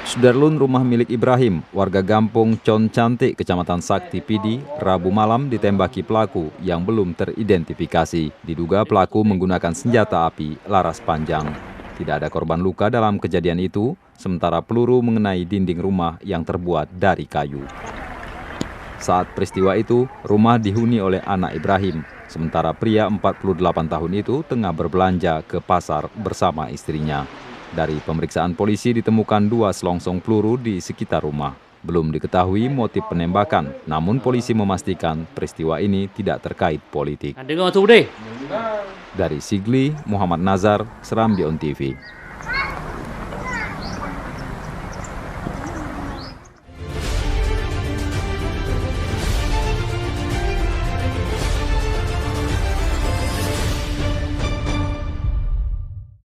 Sudarlun rumah milik Ibrahim, warga Gampung Con Cantik, Kecamatan Sakti Pidi, Rabu malam ditembaki pelaku yang belum teridentifikasi. Diduga pelaku menggunakan senjata api laras panjang. Tidak ada korban luka dalam kejadian itu, sementara peluru mengenai dinding rumah yang terbuat dari kayu. Saat peristiwa itu, rumah dihuni oleh anak Ibrahim, sementara pria 48 tahun itu tengah berbelanja ke pasar bersama istrinya. Dari pemeriksaan polisi ditemukan 2 selongsong peluru di sekitar rumah. Belum diketahui motif penembakan, namun polisi memastikan peristiwa ini tidak terkait politik. Dari Sigli, Muhammad Nazar, Serambi On TV.